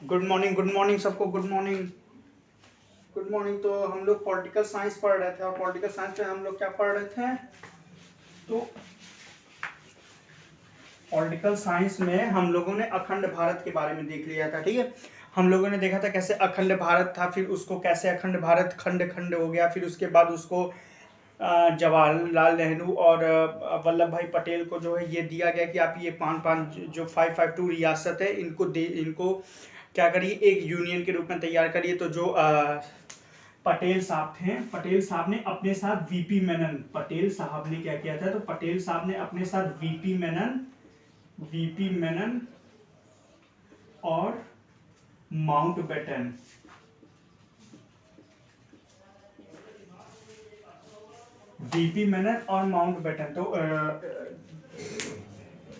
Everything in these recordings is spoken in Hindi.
गुड मॉर्निंग सबको। Good morning. Good morning. तो हम लोग पॉलिटिकल साइंस पढ़ रहे थे और पॉलिटिकल साइंस में हम लोग क्या पढ़ रहे थे? तो पॉलिटिकल साइंस में हम लोगों ने अखंड भारत के बारे में देख लिया था, ठीक है। हम लोगों ने देखा था कैसे अखंड भारत था, फिर उसको कैसे अखंड भारत खंड खंड हो गया, फिर उसके बाद उसको जवाहरलाल नेहरू और वल्लभ भाई पटेल को जो है ये दिया गया कि आप ये पांच पांच जो 552 रियासत है इनको क्या करिए, एक यूनियन के रूप में तैयार करिए। तो जो पटेल साहब थे, पटेल साहब ने अपने साथ वीपी मेनन, पटेल साहब ने क्या किया था, तो पटेल साहब ने अपने साथ वीपी मेनन और माउंटबेटन, वीपी मेनन और माउंटबेटन। तो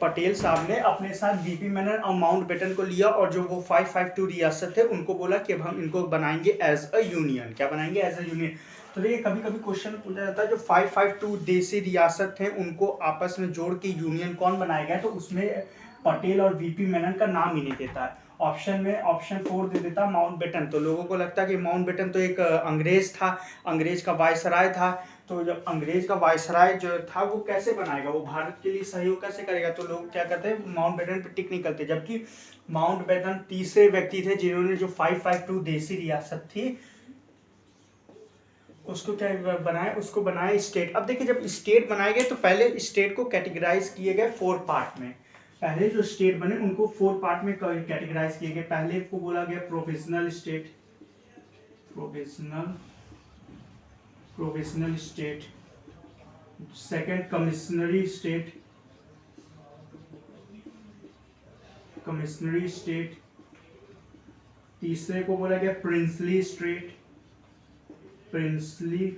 पटेल साहब ने अपने साथ वीपी मेनन और माउंटबेटन को लिया और जो वो 552 रियासत थे उनको बोला कि अब हम इनको बनाएंगे एज अ यूनियन। क्या बनाएंगे? As a union. तो देखिए कभी कभी क्वेश्चन पूछा जाता है जो 552 देसी रियासत थे उनको आपस में जोड़ के यूनियन कौन बनाएगा, तो उसमें पटेल और वीपी मेनन का नाम ही नहीं देता है। ऑप्शन में ऑप्शन 4 दे देता माउंटबेटन। तो लोगों को लगता है कि माउंटबेटन तो एक अंग्रेज था, अंग्रेज का वायसराय था। तो जब अंग्रेज का वायसराय जो था वो कैसे बनाएगा, वो भारत के लिए सहयोग कैसे करेगा, तो लोग क्या करते हैं माउंटबेटन पे टिक नहीं करते। जबकि माउंटबेटन तीसरे व्यक्ति थे जिन्होंने जो 552 देसी रियासत थी उसको क्या बनाया, उसको बनाया स्टेट। अब देखिए जब स्टेट बनाए गए तो पहले स्टेट को कैटेगराइज किए गए 4 पार्ट में। पहले जो स्टेट बने उनको 4 पार्ट में कैटेगराइज किए गए। पहले को बोला गया provisional state, provisional state. Second commissionery state, तीसरे को बोला गया princely state, princely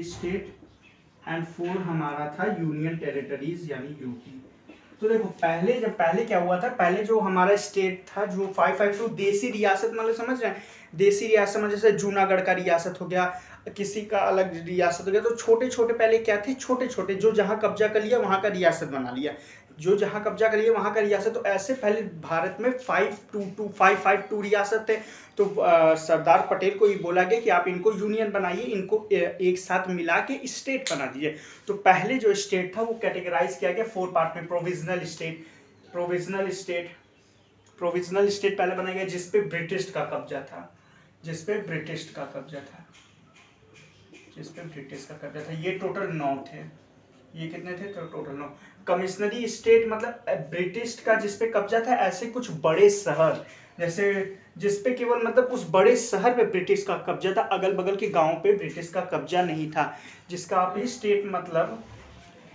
state. And 4 हमारा था यूनियन टेरिटरीज यानी यूटी। तो देखो पहले क्या हुआ था, पहले जो हमारा स्टेट था जो 552 देसी रियासत, मतलब समझ रहे हैं देसी रियासत में जैसे जूनागढ़ का रियासत हो गया, किसी का अलग रियासत हो गया। तो छोटे छोटे पहले क्या थे, छोटे छोटे जो जहां कब्जा कर लिया वहां का रियासत बना लिया, जो जहां कब्जा कर लिया वहां का रियासत। तो ऐसे पहले भारत में 552 रियासत थे। तो सरदार पटेल को ये बोला गया कि आप इनको यूनियन बनाइए, इनको एक साथ मिला के स्टेट बना दीजिए। तो पहले जो स्टेट था वो कैटेगराइज किया गया 4 पार्ट में। प्रोविजनल स्टेट पहले बनाया गया जिसपे ब्रिटिश का कब्जा था, जिसपे ब्रिटिश का कब्जा था। ये टोटल 9 थे। ये कितने थे? तो टोटल 9। कमिश्नरी स्टेट मतलब ब्रिटिश का जिसपे कब्जा था, ऐसे कुछ बड़े शहर जैसे जिसपे केवल मतलब उस बड़े शहर पे ब्रिटिश का कब्जा था, अगल बगल के गांव पे ब्रिटिश का कब्जा नहीं था। जिसका आप स्टेट मतलब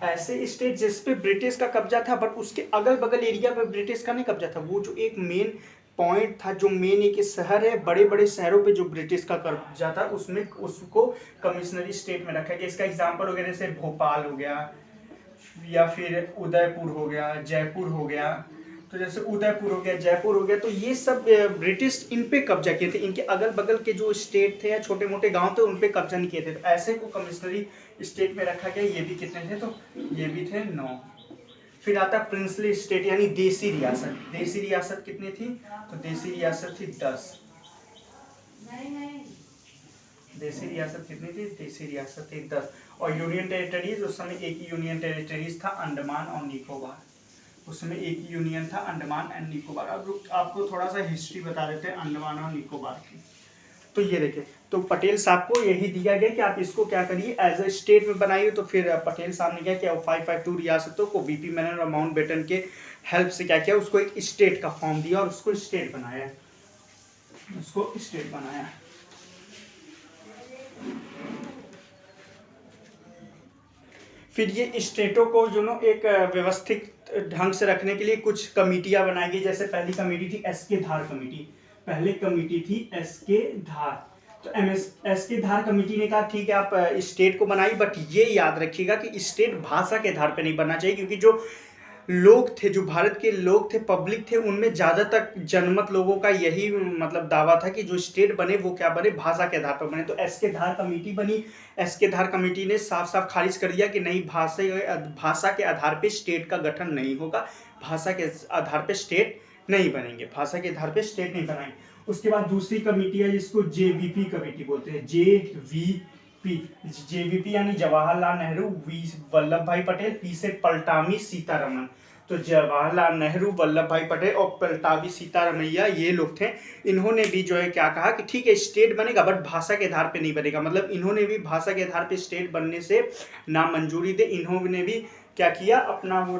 ऐसे स्टेट जिसपे ब्रिटिश का कब्जा था बट उसके अगल बगल एरिया पे ब्रिटिश का नहीं कब्जा था। वो जो एक मेन पॉइंट था, जो मेन एक शहर है, बड़े बड़े शहरों पे जो ब्रिटिश का कब्जा था उसमें उसको कमिश्नरी स्टेट में रखा गया। इसका एग्जांपल वगैरह जैसे भोपाल हो गया या फिर उदयपुर हो गया, जयपुर हो गया। तो जैसे उदयपुर हो गया, जयपुर हो गया, तो ये सब ब्रिटिश इन पे कब्जा किए थे। इनके अगल बगल के जो स्टेट थे या छोटे मोटे गांव थे उन पे कब्जा नहीं किए थे। तो ऐसे को कमिश्नरी स्टेट में रखा गया। ये भी कितने थे? तो ये भी थे 9। फिर आता प्रिंसली स्टेट यानी देसी रियासत। देसी रियासत कितनी थी? तो देसी रियासत थी 10। देसी रियासत कितनी थी? देसी रियासत थी 10। और यूनियन टेरिटरीज उस समय एक ही यूनियन टेरिटरीज था, अंडमान और निकोबार। उसमें एक ही यूनियन था, अंडमान एंड निकोबार। अब आपको थोड़ा सा हिस्ट्री बता देते हैं अंडमान और निकोबार की। तो ये देखिए, तो पटेल साहब को यही दिया गया कि आप इसको क्या करिए एज अ स्टेट में बनाइए। तो फिर पटेल साहब ने क्या किया, 552 रियासतों को वीपी मेनन और माउंटबेटन के हेल्प से क्या किया, उसको एक स्टेट का फॉर्म दिया और उसको स्टेट बनाया, फिर ये स्टेटों को जो नो एक व्यवस्थित ढंग से रखने के लिए कुछ कमिटियां बनाई गई। जैसे पहली कमेटी थी एस.के. धार कमेटी। पहले कमेटी थी एस.के. धार। तो एस.के. धार कमेटी ने कहा ठीक है आप स्टेट को बनाइए, बट ये याद रखिएगा कि स्टेट भाषा के आधार पर नहीं बनना चाहिए, क्योंकि जो लोग थे, जो भारत के लोग थे, पब्लिक थे, उनमें ज्यादातर जनमत लोगों का यही मतलब दावा था कि जो स्टेट बने वो क्या बने, भाषा के आधार पर बने। तो एस के धार कमेटी बनी। एस के धार कमेटी ने साफ साफ खारिज कर दिया कि नहीं, भाषा के आधार पर स्टेट का गठन नहीं होगा, भाषा के आधार पर स्टेट नहीं बनेंगे, भाषा के आधार पे स्टेट नहीं बनाएंगे। उसके बाद दूसरी कमेटी है जिसको जेवीपी कमेटी बोलते हैं, जेवीपी यानी जवाहरलाल नेहरू, वी वल्लभ भाई पटेल, पी से पलटामी सीतारमन। तो जवाहरलाल नेहरू, वल्लभ भाई पटेल और पलटामी सीतारमैया ये लोग थे। इन्होंने भी जो है क्या कहा कि ठीक है स्टेट बनेगा बट भाषा के आधार पे नहीं बनेगा, मतलब इन्होंने भी भाषा के आधार पे स्टेट बनने से नामंजूरी दे। इन्होंने भी क्या किया अपना वो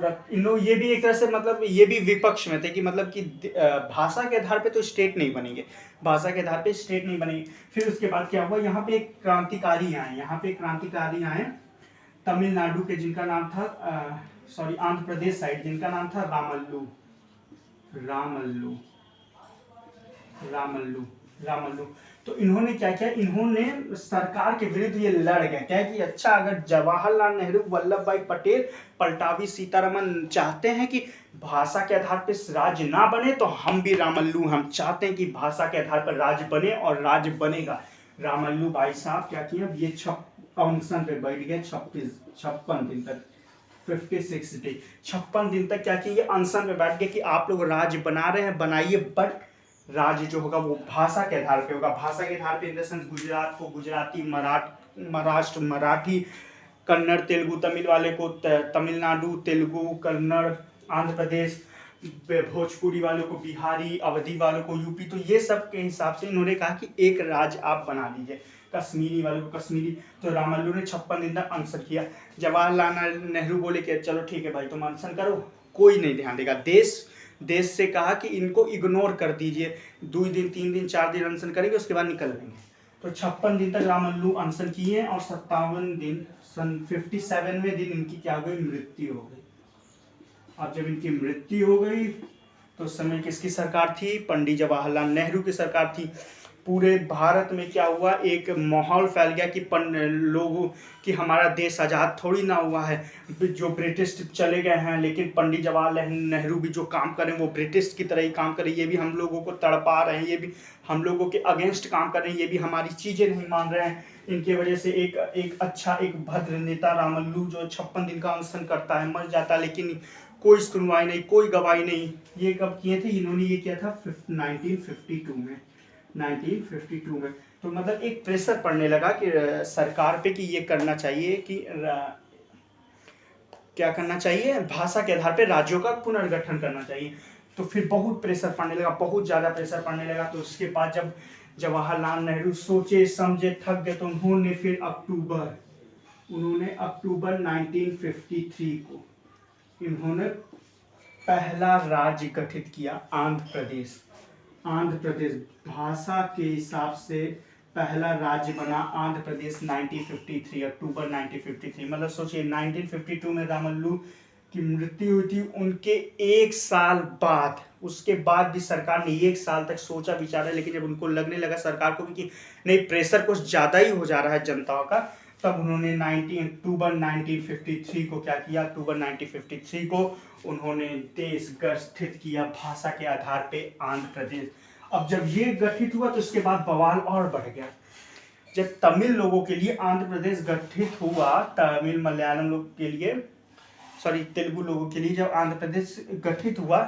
ये भी एक तरह से मतलब ये भी विपक्ष में थे कि मतलब कि भाषा के आधार पे तो स्टेट नहीं बनेंगे, भाषा के आधार पे स्टेट नहीं बनेगी। फिर उसके बाद क्या हुआ, यहाँ पे एक क्रांतिकारी आए, यहाँ पे क्रांतिकारी आए तमिलनाडु के, जिनका नाम था सॉरी आंध्र प्रदेश साइड, जिनका नाम था रामल्लू रामल्लू रामल्लू रामल्लू। तो इन्होंने क्या किया, इन्होंने सरकार के विरुद्ध ये लड़ गए, क्या कि अच्छा अगर जवाहरलाल नेहरू, वल्लभ भाई पटेल, पलटावी सीतारमन चाहते हैं कि भाषा के आधार पर राज्य ना बने तो हम भी रामल्लू हम चाहते हैं कि भाषा के आधार पर राज्य बने और राज्य बनेगा। रामल्लू भाई साहब क्या किया, ये अनशन पे बैठ गए 56 दिन तक, 56 डे, 56 दिन तक क्या किया, अनशन पे बैठ गए कि आप लोग राज्य बना रहे हैं बनाइए, बट राज्य जो होगा वो भाषा के आधार पे होगा। भाषा के आधार पे इन द सेंस गुजरात को गुजराती, महाराष्ट्र मराठी, कन्नड़ तेलुगु, तमिल वाले को तमिलनाडु तेलुगु कन्नड़, आंध्र प्रदेश भोजपुरी वालों को बिहारी, अवधी वालों को यूपी। तो ये सब के हिसाब से इन्होंने कहा कि एक राज्य आप बना लीजिए, कश्मीरी वालों को कश्मीरी। तो रामल्लू ने 56 दिन तक अनशन किया। जवाहरलाल नेहरू बोले कि चलो ठीक है भाई तुम अनशन करो, कोई नहीं ध्यान देगा। देश से कहा कि इनको इग्नोर कर दीजिए, 2 दिन 3 दिन 4 दिन अनशन करेंगे उसके बाद निकल लेंगे। तो 56 दिन तक रामल्लू अनशन किए और 57 दिन, सन 57वें दिन इनकी क्या हो गई, मृत्यु हो गई। अब जब इनकी मृत्यु हो गई तो उस समय किसकी सरकार थी, पंडित जवाहरलाल नेहरू की सरकार थी। पूरे भारत में क्या हुआ, एक माहौल फैल गया कि लोगों कि हमारा देश आज़ाद थोड़ी ना हुआ है, जो ब्रिटिश चले गए हैं लेकिन पंडित जवाहरलाल नेहरू भी जो काम करें वो ब्रिटिश की तरह ही काम करें, ये भी हम लोगों को तड़पा रहे हैं, ये भी हम लोगों के अगेंस्ट काम कर रहे हैं, ये भी हमारी चीज़ें नहीं मान रहे हैं। इनके वजह से एक अच्छा एक भद्र नेता रामल्लू जो 56 दिन का अनशन करता है, मर जाता है, लेकिन कोई सुनवाई नहीं, कोई गवाही नहीं। ये कब किए थे, इन्होंने ये किया था 1952 में, 1952 में। तो मतलब एक प्रेशर पड़ने लगा कि सरकार पे कि ये करना चाहिए कि क्या करना चाहिए, भाषा के आधार पे राज्यों का पुनर्गठन करना चाहिए। तो फिर बहुत प्रेशर पड़ने लगा, बहुत ज़्यादा प्रेशर पड़ने लगा। तो उसके बाद जब जवाहरलाल नेहरू सोचे समझे थक गए तो उन्होंने फिर अक्टूबर 1953 को इन्होंने पहला राज्य गठित किया, आंध्र प्रदेश। आंध्र प्रदेश भाषा के हिसाब से पहला राज्य बना आंध्र प्रदेश 1953, अक्टूबर 1953। मतलब सोचिए 1952 में रामल्लू की मृत्यु हुई थी, उनके 1 साल बाद, उसके बाद भी सरकार ने 1 साल तक सोचा विचारा, लेकिन जब उनको लगने लगा सरकार को कि नहीं प्रेशर कुछ ज़्यादा ही हो जा रहा है जनताओं का, तब उन्होंने अक्टूबर 1953 को क्या किया, अक्टूबर 1953 को उन्होंने देश गठित किया भाषा के आधार पे आंध्र प्रदेश। अब जब ये गठित हुआ तो उसके बाद बवाल और बढ़ गया। जब तमिल लोगों के लिए आंध्र प्रदेश गठित हुआ, तमिल मलयालम लोग के लिए, सॉरी तेलुगु लोगों के लिए जब आंध्र प्रदेश गठित हुआ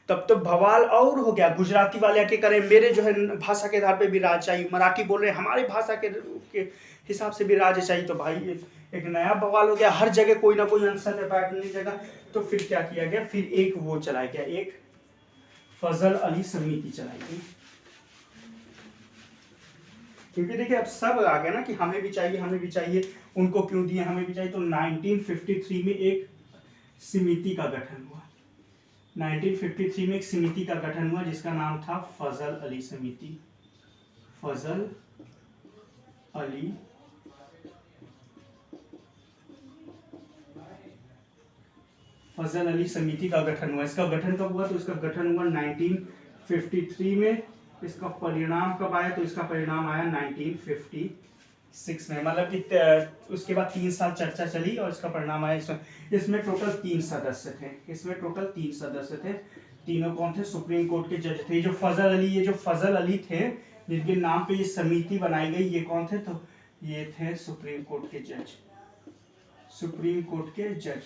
तब तो बवाल और हो गया। गुजराती वाले आके करें मेरे जो है भाषा के आधार पे भी राज चाहिए, मराठी बोल रहे हैं हमारी भाषा के हिसाब से भी राज्य चाहिए। तो भाई एक नया बवाल हो गया, हर जगह कोई ना कोई आंसर है बैठने जगह। तो फिर क्या किया गया, फिर एक वो चलाया गया, एक फजल अली समिति चलाई गई, क्योंकि देखिए अब सब आ गया ना कि हमें भी चाहिए, हमें भी चाहिए, उनको क्यों दिए, हमें भी चाहिए। तो 1953 में एक समिति का गठन हुआ, 1953 में एक समिति का गठन हुआ जिसका नाम था फजल अली समिति। फजल अली समिति का गठन हुआ। इसका गठन कब हुआ, तो इसका गठन हुआ 1953 में। इसका परिणाम कब आया, तो इसका परिणाम आया 1956 में। मतलब कि उसके बाद 3 साल चर्चा चली और इसका परिणाम आया। इसमें टोटल 3 सदस्य थे। तीनों कौन थे, सुप्रीम कोर्ट के जज थे। ये जो फजल अली थे जिनके नाम पे ये समिति बनाई गई, ये कौन थे, तो ये थे सुप्रीम कोर्ट के जज।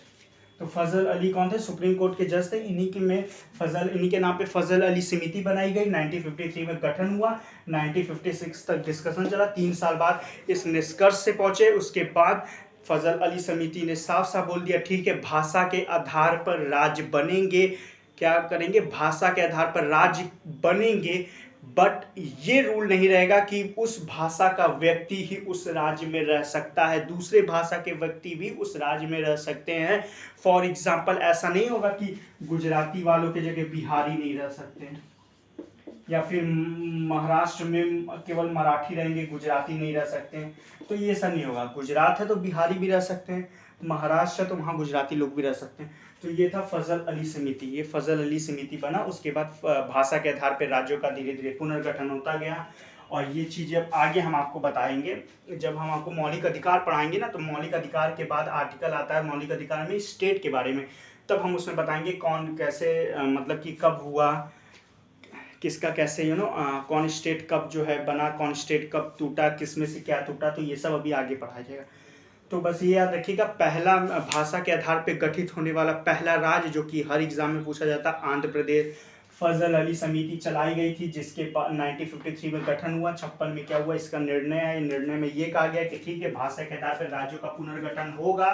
तो फजल अली कौन थे? सुप्रीम कोर्ट के जज थे। इन्हीं के नाम पे फजल अली समिति बनाई गई। 1953 में गठन हुआ, 1956 तक डिस्कशन चला। 3 साल बाद इस निष्कर्ष से पहुंचे। उसके बाद फजल अली समिति ने साफ साफ बोल दिया, ठीक है, भाषा के आधार पर राज्य बनेंगे। क्या करेंगे? भाषा के आधार पर राज्य बनेंगे, बट ये रूल नहीं रहेगा कि उस भाषा का व्यक्ति ही उस राज्य में रह सकता है, दूसरे भाषा के व्यक्ति भी उस राज्य में रह सकते हैं। फॉर एग्जाम्पल, ऐसा नहीं होगा कि गुजराती वालों की जगह बिहारी नहीं रह सकते हैं, या फिर महाराष्ट्र में केवल मराठी रहेंगे, गुजराती नहीं रह सकते हैं। तो ये सब नहीं होगा। गुजरात है तो बिहारी भी रह सकते हैं, महाराष्ट्र है तो वहाँ गुजराती लोग भी रह सकते हैं। तो ये था फजल अली समिति। ये फजल अली समिति बना। उसके बाद भाषा के आधार पर राज्यों का धीरे धीरे पुनर्गठन होता गया। और ये चीज़ें अब आगे हम आपको बताएंगे, जब हम आपको मौलिक अधिकार पढ़ाएंगे ना, तो मौलिक अधिकार के बाद आर्टिकल आता है मौलिक अधिकार में स्टेट के बारे में। तब हम उसमें बताएंगे कौन कैसे मतलब कि कब हुआ, किसका कैसे कौन स्टेट कब जो है बना, कौन स्टेट कब टूटा, किस में से क्या टूटा। तो ये सब अभी आगे पढ़ाया जाएगा। तो बस ये याद रखिएगा, पहला भाषा के आधार पर गठित होने वाला पहला राज्य जो कि हर एग्जाम में पूछा जाता, आंध्र प्रदेश। फजल अली समिति चलाई गई थी, जिसके 1953 में गठन हुआ। 56 में क्या हुआ, इसका निर्णय है। निर्णय में ये कहा गया कि ठीक है, भाषा के आधार पर राज्यों का पुनर्गठन होगा,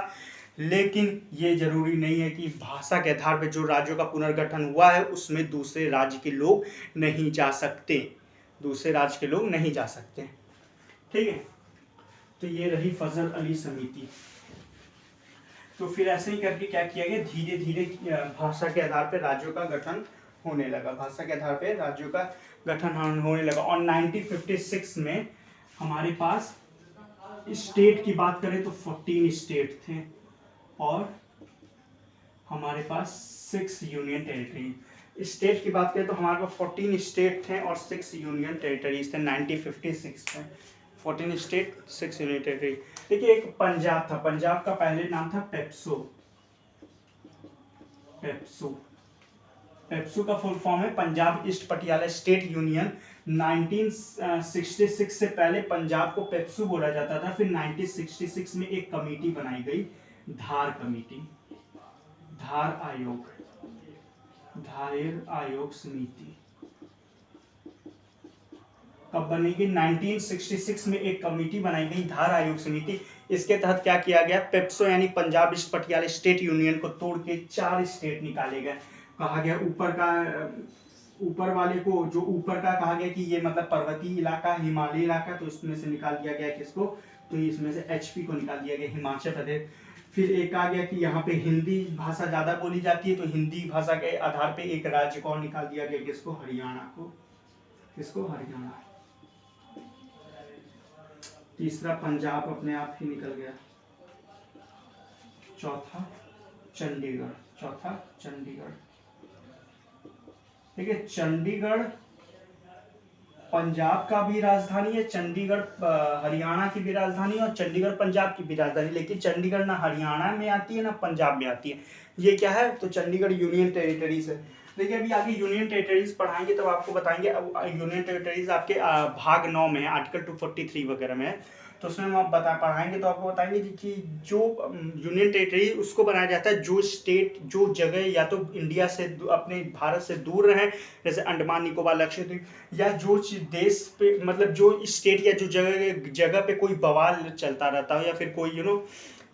लेकिन ये जरूरी नहीं है कि भाषा के आधार पर जो राज्यों का पुनर्गठन हुआ है उसमें दूसरे राज्य के लोग नहीं जा सकते, दूसरे राज्य के लोग नहीं जा सकते। ठीक है, तो ये रही फजल अली समिति। तो फिर ऐसे ही करके क्या किया गया, धीरे धीरे भाषा के आधार पर राज्यों का गठन होने लगा, भाषा के आधार पर राज्यों का गठन होने लगा। और 1956 में हमारे पास स्टेट की बात करें तो 14 स्टेट थे, और हमारे पास 6 यूनियन टेरिटरी। स्टेट की बात करें तो हमारे पास 14 स्टेट थे और 6 यूनियन टेरिटरीज थे 1956 में। 14 स्टेट, 6 यूनियन टेरिटरी। देखिए, एक पंजाब था, पंजाब का पहले नाम था पेप्सू। पेप्सू का फुल फॉर्म है Punjab east Patiala state union. 1966 से पहले पंजाब को पेप्सू बोला जाता था। फिर 1966 में एक कमेटी बनाई गई, धार कमेटी, धार आयोग समिति। कब बनेगी? 1966 में एक कमेटी बनाई गई, धार आयोग समिति। इसके तहत क्या किया गया, पेप्सू यानी Punjab east Patiala state union को तोड़ के 4 स्टेट निकाले गए। कहा गया ऊपर वाले को, जो ऊपर का कहा गया कि ये मतलब पर्वतीय इलाका, हिमालयी इलाका, तो इसमें से निकाल दिया गया किसको, तो इसमें से एचपी को निकाल दिया गया, हिमाचल प्रदेश। फिर एक आ गया कि यहाँ पे हिंदी भाषा ज्यादा बोली जाती है, तो हिंदी भाषा के आधार पे एक राज्य को निकाल दिया गया, किसको, हरियाणा को, किसको, हरियाणा। तीसरा पंजाब अपने आप ही निकल गया। चौथा चंडीगढ़। ठीक है, चंडीगढ़ पंजाब का भी राजधानी है, चंडीगढ़ हरियाणा की भी राजधानी है, और चंडीगढ़ पंजाब की भी राजधानी। लेकिन चंडीगढ़ ना हरियाणा में आती है ना पंजाब में आती है। ये क्या है, तो चंडीगढ़ यूनियन टेरिटरीज है। देखिए, अभी आगे यूनियन टेरिटरीज पढ़ाएंगे तब आपको बताएंगे। अब यूनियन टेरिटरीज आपके भाग 9 में है, आर्टिकल 243 वगैरह में है, तो उसमें हम पढ़ाएंगे तो आपको बताएंगे कि जो यूनियन टेरिटरी उसको बनाया जाता है जो स्टेट, जो जगह या तो इंडिया से, अपने भारत से दूर रहे, जैसे अंडमान निकोबार लक्षद्वीप, या जो देश पे मतलब जो स्टेट या जो जगह पे कोई बवाल चलता रहता है, या फिर कोई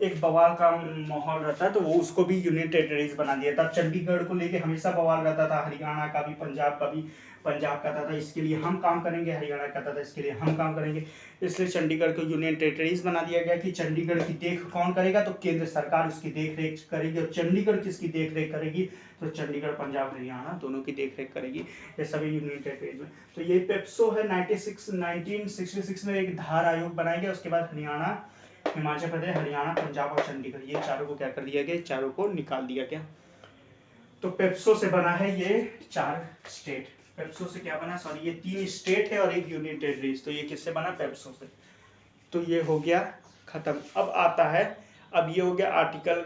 एक बवाल का माहौल रहता है, तो वो उसको भी यूनियन टेरिटरीज बना दिया था। चंडीगढ़ को लेके हमेशा बवाल रहता था, हरियाणा का भी, पंजाब का भी। पंजाब कहता था इसके लिए हम काम करेंगे, हरियाणा कहता था इसके लिए हम काम करेंगे, इसलिए चंडीगढ़ को यूनियन टेरिटरीज बना दिया गया कि चंडीगढ़ की देख कौन करेगा, तो केंद्र सरकार उसकी देख रेख करेगी। और चंडीगढ़ किसकी देख रेख करेगी, तो चंडीगढ़ पंजाब हरियाणा दोनों की देख रेख करेगी, ये सभी यूनियन टेरिटरीज में। तो ये पेप्सो है। 1966 में एक धार आयोग बनाया गया। उसके बाद हरियाणा, हिमाचल प्रदेश, हरियाणा, पंजाब और चंडीगढ़, ये चारों को क्या कर दिया गया, चारों को निकाल दिया गया। तो पेप्सो से बना है ये 4 स्टेट। पेप्सो से क्या बना, सॉरी, ये 3 स्टेट है और एक यूनियन टेरिटरीज। तो ये किससे बना, पेप्सो से। तो ये हो गया खत्म। अब आता है, अब ये हो गया आर्टिकल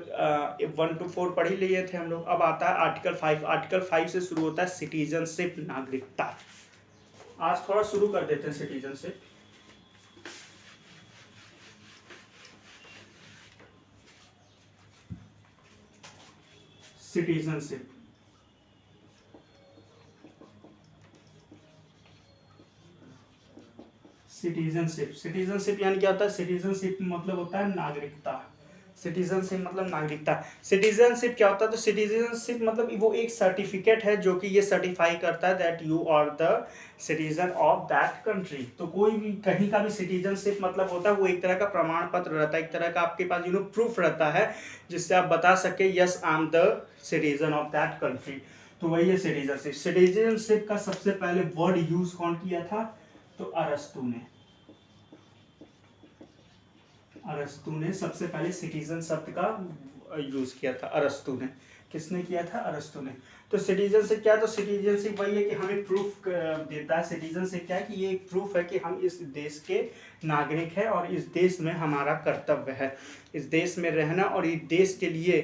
1 to 4 पढ़ ही लिए थे हम लोग। अब आता है आर्टिकल 5। आर्टिकल 5 से शुरू होता है सिटीजनशिप, नागरिकता। आज थोड़ा शुरू कर देते हैं सिटीजनशिप। सिटीजनशिप। सिटीजनशिप यानी क्या होता है? सिटीजनशिप मतलब होता है नागरिकता। सिटीजनशिप मतलब नागरिकता। सिटीजनशिप क्या होता है? तो सिटीजनशिप मतलब वो एक सर्टिफिकेट है जो कि ये सर्टिफाई करता है that you are the citizen of that country. तो कोई भी कहीं का भी सिटीजनशिप मतलब होता है वो एक तरह का प्रमाण पत्र रहता है, एक तरह का आपके पास प्रूफ रहता है जिससे आप बता सके yes I am the citizen of that country. तो वही है सिटीजनशिप। सिटीजनशिप का सबसे पहले वर्ड यूज कौन किया था? तो अरस्तु ने सबसे पहले सिटीजन शब्द का यूज किया था। अरस्तु ने, किसने किया था? अरस्तु ने। तो सिटीजनशिप क्या है? तो सिटीजनशिप वही है कि हमें प्रूफ देता है। सिटीजनशिप क्या है कि ये एक प्रूफ है कि हम इस देश के नागरिक हैं और इस देश में हमारा कर्तव्य है इस देश में रहना, और इस देश के लिए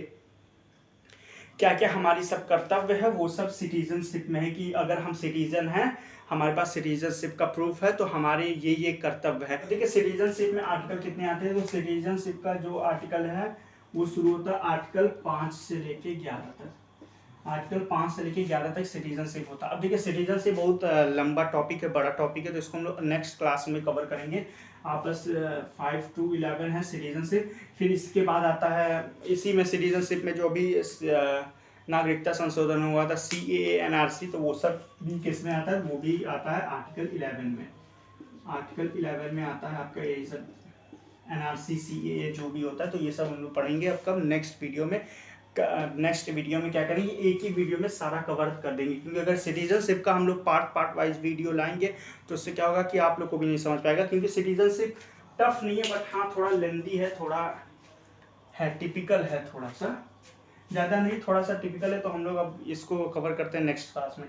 क्या क्या हमारी सब कर्तव्य है वो सब सिटीजनशिप में है। कि अगर हम सिटीजन हैं, हमारे पास सिटीजनशिप का प्रूफ है, तो हमारे ये कर्तव्य है। देखिए सिटीजनशिप में आर्टिकल कितने आते हैं? तो सिटीजनशिप का जो आर्टिकल है वो शुरू होता है आर्टिकल 5 से लेके 11 तक। आर्टिकल 5 से लेके 11 तक सिटीजनशिप होता है। अब देखिए सिटीजनशिप बहुत लंबा टॉपिक है, बड़ा टॉपिक है, तो इसको हम लोग नेक्स्ट क्लास में कवर करेंगे। प्लस 5 to 11 है सिटीजनशिप। फिर इसके बाद आता है इसी में सिटीजनशिप में जो भी नागरिकता संशोधन हुआ था CAA NRC, तो वो सब भी किस में आता है? वो भी आता है आर्टिकल 11 में। आर्टिकल 11 में आता है आपका यही सब NRC CAA जो भी होता है। तो ये सब हम लोग पढ़ेंगे अब कब? नेक्स्ट वीडियो में। नेक्स्ट वीडियो में क्या करेंगे? एक ही वीडियो में सारा कवर कर देंगे, क्योंकि अगर सिटीजनशिप का हम लोग पार्ट वाइज वीडियो लाएंगे तो उससे क्या होगा कि आप लोग को भी नहीं समझ पाएगा, क्योंकि सिटीजनशिप टफ नहीं है, बट हाँ थोड़ा लेंदी है, थोड़ा है, टिपिकल है, थोड़ा सा ज़्यादा नहीं, थोड़ा सा टिपिकल है। तो हम लोग अब इसको कवर करते हैं नेक्स्ट क्लास में।